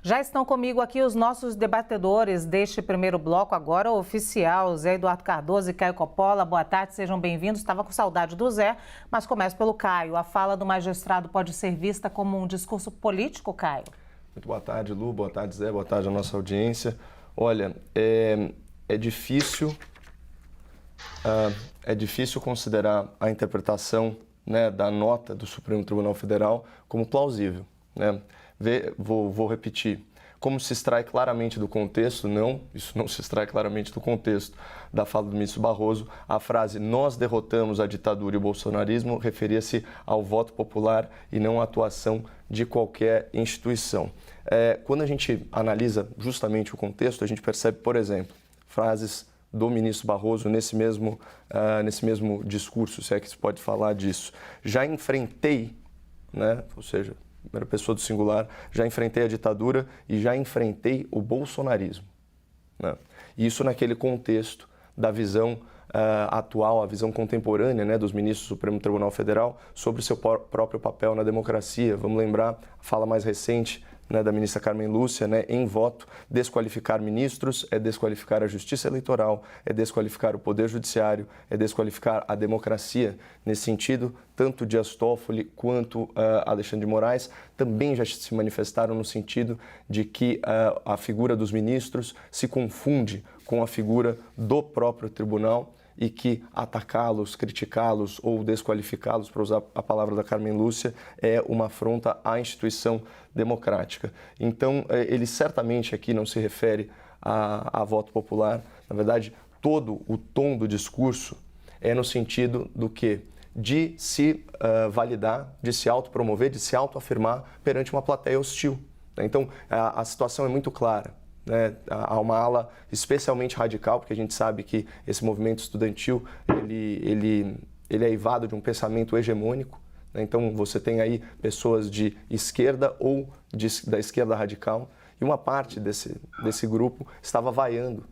Já estão comigo aqui os nossos debatedores deste primeiro bloco, agora oficial, Zé Eduardo Cardoso e Caio Coppola. Boa tarde, sejam bem-vindos. Estava com saudade do Zé, mas começo pelo Caio. A fala do magistrado pode ser vista como um discurso político, Caio? Muito boa tarde, Lu. Boa tarde, Zé. Boa tarde à nossa audiência. Olha, é difícil considerar a interpretação, né, da nota do Supremo Tribunal Federal como plausível, né? Vou repetir. Como se extrai claramente do contexto, isso não se extrai claramente do contexto da fala do ministro Barroso, a frase "nós derrotamos a ditadura e o bolsonarismo" referia-se ao voto popular e não à atuação de qualquer instituição. Quando a gente analisa justamente o contexto, a gente percebe, por exemplo, frases do ministro Barroso nesse mesmo discurso, se é que se pode falar disso. Já enfrentei, né, ou seja, primeira pessoa do singular, já enfrentei a ditadura e já enfrentei o bolsonarismo, né? Isso naquele contexto da visão atual, a visão contemporânea, né, dos ministros do Supremo Tribunal Federal sobre o seu próprio papel na democracia. Vamos lembrar a fala mais recente, né, da ministra Carmen Lúcia, né, em voto: desqualificar ministros é desqualificar a justiça eleitoral, é desqualificar o poder judiciário, é desqualificar a democracia. Nesse sentido, tanto Dias Toffoli quanto Alexandre de Moraes também já se manifestaram no sentido de que a figura dos ministros se confunde com a figura do próprio tribunal e que atacá-los, criticá-los ou desqualificá-los, para usar a palavra da Carmen Lúcia, é uma afronta à instituição democrática. Então, ele certamente aqui não se refere a voto popular. Na verdade, todo o tom do discurso é no sentido do quê? De se validar, de se autopromover, de se autoafirmar perante uma plateia hostil. Então, a situação é muito clara, né? Há uma ala especialmente radical, porque a gente sabe que esse movimento estudantil ele é eivado de um pensamento hegemônico, né? Então você tem aí pessoas de esquerda ou da esquerda radical, e uma parte desse grupo estava vaiando.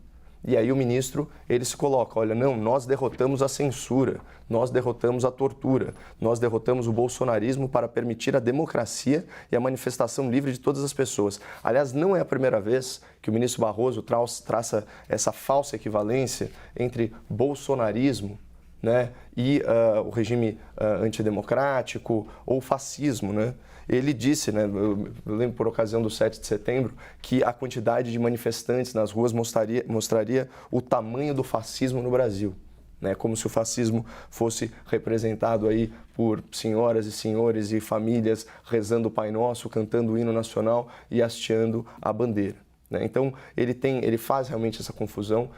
E aí o ministro, ele se coloca: olha, não, nós derrotamos a censura, nós derrotamos a tortura, nós derrotamos o bolsonarismo para permitir a democracia e a manifestação livre de todas as pessoas. Aliás, não é a primeira vez que o ministro Barroso traça essa falsa equivalência entre bolsonarismo, né, e o regime antidemocrático ou fascismo, né? Ele disse, né, eu lembro por ocasião do 7 de setembro, que a quantidade de manifestantes nas ruas mostraria o tamanho do fascismo no Brasil, né? Como se o fascismo fosse representado aí por senhoras e senhores e famílias rezando o Pai Nosso, cantando o hino nacional e hasteando a bandeira, né? Então, ele faz realmente essa confusão.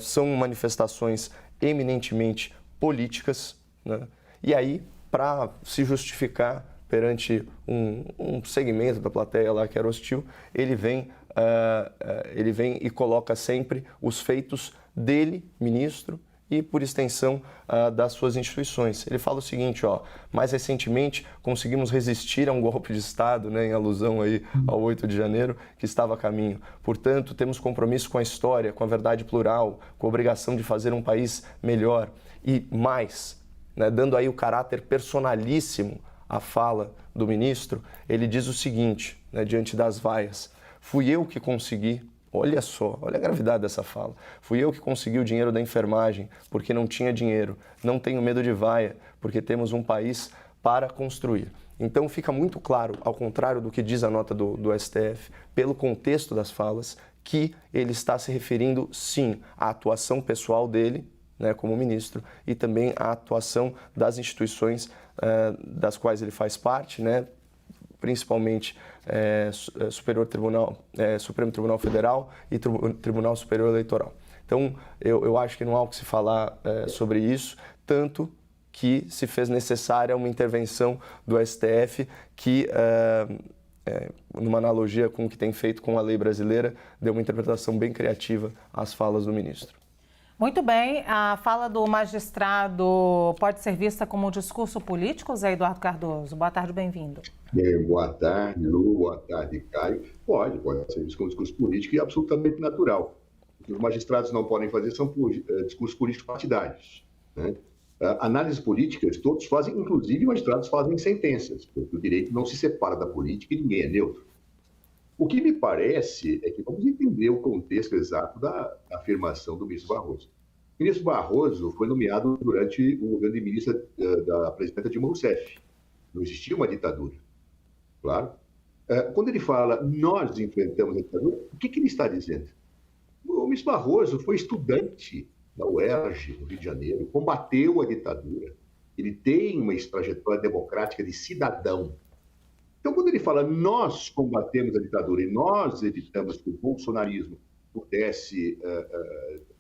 São manifestações eminentemente políticas, né? E aí, para se justificar perante um segmento da plateia lá que era hostil, ele vem e coloca sempre os feitos dele, ministro, e por extensão das suas instituições. Ele fala o seguinte: mais recentemente conseguimos resistir a um golpe de Estado, né, em alusão aí ao 8 de janeiro, que estava a caminho. Portanto, temos compromisso com a história, com a verdade plural, com a obrigação de fazer um país melhor. E mais, né, dando aí o caráter personalíssimo à fala do ministro, ele diz o seguinte, né, diante das vaias: fui eu que consegui. Olha só, olha a gravidade dessa fala. Fui eu que consegui o dinheiro da enfermagem, porque não tinha dinheiro. Não tenho medo de vaia, porque temos um país para construir. Então fica muito claro, ao contrário do que diz a nota do STF, pelo contexto das falas, que ele está se referindo, sim, à atuação pessoal dele, né, como ministro, e também à atuação das instituições das quais ele faz parte, né, principalmente Supremo Tribunal Federal e Tribunal Superior Eleitoral. Então, eu acho que não há o que se falar sobre isso, tanto que se fez necessária uma intervenção do STF que, numa analogia com o que tem feito com a lei brasileira, deu uma interpretação bem criativa às falas do ministro. Muito bem, a fala do magistrado pode ser vista como um discurso político, Zé Eduardo Cardoso? Boa tarde, bem-vindo. Boa tarde, Lu, boa tarde, Caio. Pode ser visto como um discurso político e absolutamente natural. O que os magistrados não podem fazer são discursos políticos partidários, né? Análises políticas todos fazem, inclusive magistrados fazem sentenças, porque o direito não se separa da política e ninguém é neutro. O que me parece é que vamos entender o contexto exato da afirmação do ministro Barroso. O ministro Barroso foi nomeado durante o governo de ministra da presidenta Dilma Rousseff. Não existia uma ditadura, claro. Quando ele fala, nós enfrentamos a ditadura, o que ele está dizendo? O ministro Barroso foi estudante da UERJ, no Rio de Janeiro, combateu a ditadura. Ele tem uma trajetória democrática de cidadão. Então, quando ele fala, nós combatemos a ditadura e nós evitamos que o bolsonarismo pudesse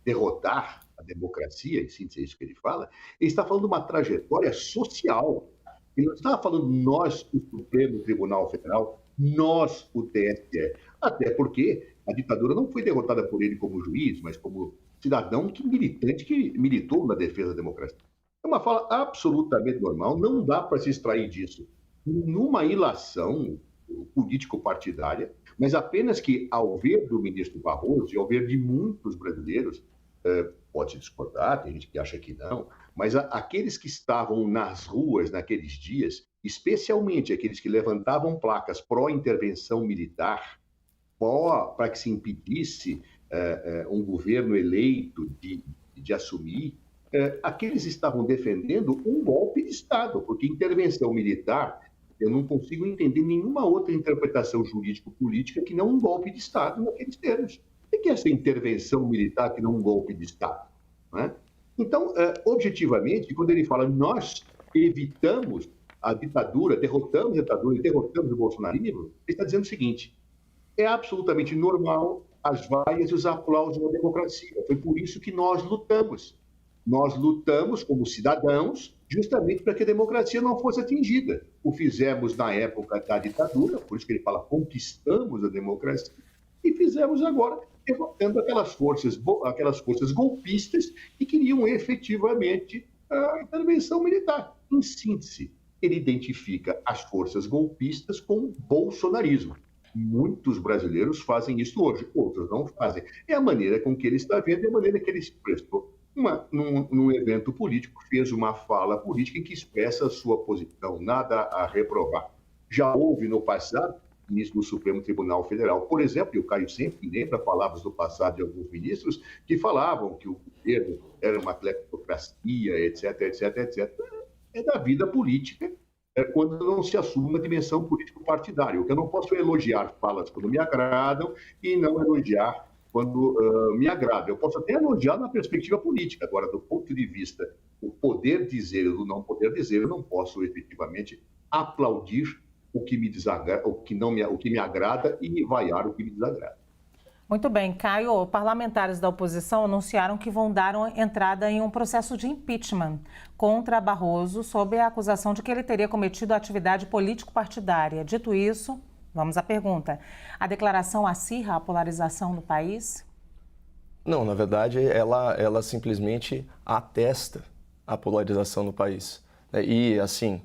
derrotar a democracia, em síntese é isso que ele fala, ele está falando de uma trajetória social. Ele não está falando nós, o Supremo Tribunal Federal, nós, o TSE. Até porque a ditadura não foi derrotada por ele como juiz, mas como cidadão militante que militou na defesa da democracia. É uma fala absolutamente normal, não dá para se extrair disso numa ilação político-partidária, mas apenas que, ao ver do ministro Barroso e ao ver de muitos brasileiros, pode discordar, tem gente que acha que não, mas aqueles que estavam nas ruas naqueles dias, especialmente aqueles que levantavam placas pró-intervenção militar, para que se impedisse um governo eleito de assumir, aqueles estavam defendendo um golpe de Estado, porque intervenção militar, eu não consigo entender nenhuma outra interpretação jurídico-política que não um golpe de Estado naqueles termos. O que é essa intervenção militar que não um golpe de Estado? Não é? Então, objetivamente, quando ele fala nós evitamos a ditadura, derrotamos a ditadura e derrotamos o bolsonarismo, ele está dizendo o seguinte, é absolutamente normal as vaias e os aplausos da democracia. Foi por isso que nós lutamos. Nós lutamos como cidadãos justamente para que a democracia não fosse atingida. O fizemos na época da ditadura, por isso que ele fala conquistamos a democracia, e fizemos agora derrotando aquelas forças golpistas que queriam efetivamente a intervenção militar. Em síntese, ele identifica as forças golpistas com o bolsonarismo. Muitos brasileiros fazem isso hoje, outros não fazem. É a maneira com que ele está vendo, é a maneira que ele se prestou. Num evento político, fez uma fala política em que expressa a sua posição, nada a reprovar. Já houve no passado, ministro do Supremo Tribunal Federal, por exemplo, e o Caio sempre lembra palavras do passado de alguns ministros que falavam que o governo era uma cleptocracia, etc, etc, etc. É da vida política, quando não se assume uma dimensão político-partidária. O que eu não posso é elogiar falas quando me agradam e não elogiar quando me agrada. Eu posso até elogiar na perspectiva política. Agora, do ponto de vista do poder dizer ou do não poder dizer, eu não posso efetivamente aplaudir o que me desagrada, o que me agrada e vaiar o que me desagrada. Muito bem, Caio. Parlamentares da oposição anunciaram que vão dar entrada em um processo de impeachment contra Barroso sob a acusação de que ele teria cometido atividade político-partidária. Dito isso, vamos à pergunta. A declaração acirra a polarização no país? Não, na verdade, ela simplesmente atesta a polarização no país. E, assim,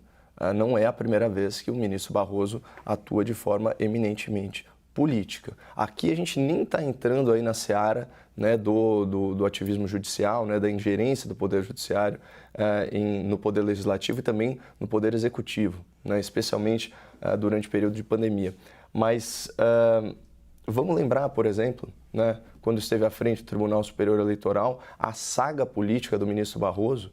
não é a primeira vez que o ministro Barroso atua de forma eminentemente política. Aqui a gente nem está entrando aí na seara, né, do ativismo judicial, né, da ingerência do Poder Judiciário no Poder Legislativo e também no Poder Executivo, né, especialmente durante o período de pandemia. Mas vamos lembrar, por exemplo, né, quando esteve à frente do Tribunal Superior Eleitoral, a saga política do ministro Barroso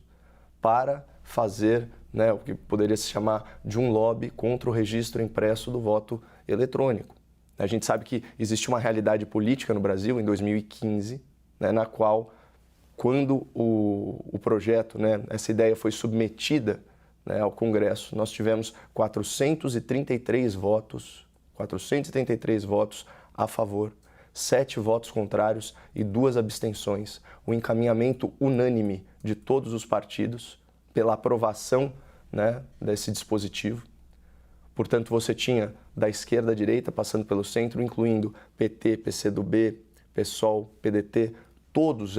para fazer, né, o que poderia se chamar de um lobby contra o registro impresso do voto eletrônico. A gente sabe que existe uma realidade política no Brasil em 2015, né, na qual, quando o projeto, né, essa ideia foi submetida, né, ao Congresso, nós tivemos 433 votos a favor, 7 votos contrários e 2 abstenções. O encaminhamento unânime de todos os partidos pela aprovação, né, desse dispositivo. Portanto, você tinha da esquerda à direita, passando pelo centro, incluindo PT, PCdoB, PSOL, PDT, todos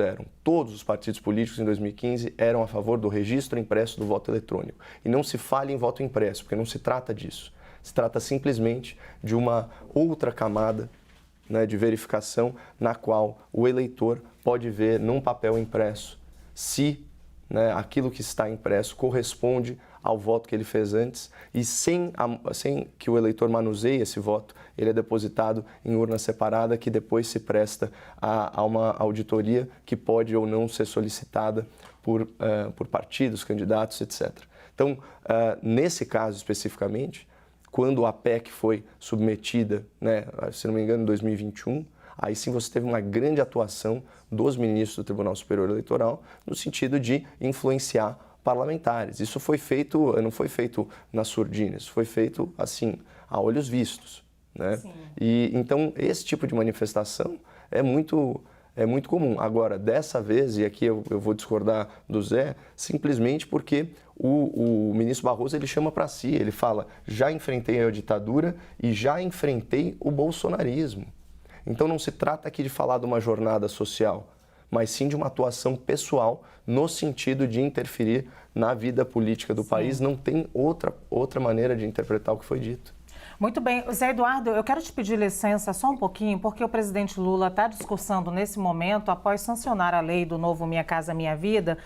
os partidos políticos em 2015 eram a favor do registro impresso do voto eletrônico. E não se fale em voto impresso, porque não se trata disso. Se trata simplesmente de uma outra camada, né, de verificação na qual o eleitor pode ver num papel impresso se, né, aquilo que está impresso corresponde ao voto que ele fez antes e sem que o eleitor manuseie esse voto, ele é depositado em urna separada que depois se presta a uma auditoria que pode ou não ser solicitada por partidos, candidatos, etc. Então, nesse caso especificamente, quando a PEC foi submetida, né, se não me engano, em 2021, aí sim você teve uma grande atuação dos ministros do Tribunal Superior Eleitoral no sentido de influenciar parlamentares. Isso foi feito, não foi feito na surdina, isso foi feito assim, a olhos vistos, né? E então esse tipo de manifestação é muito comum. Agora, dessa vez, e aqui eu vou discordar do Zé, simplesmente porque o ministro Barroso ele chama para si, ele fala, já enfrentei a ditadura e já enfrentei o bolsonarismo. Então não se trata aqui de falar de uma jornada social, mas sim de uma atuação pessoal no sentido de interferir na vida política do país. Não tem outra maneira de interpretar o que foi dito. Muito bem. Zé Eduardo, eu quero te pedir licença só um pouquinho, porque o presidente Lula está discursando nesse momento, após sancionar a lei do novo Minha Casa Minha Vida,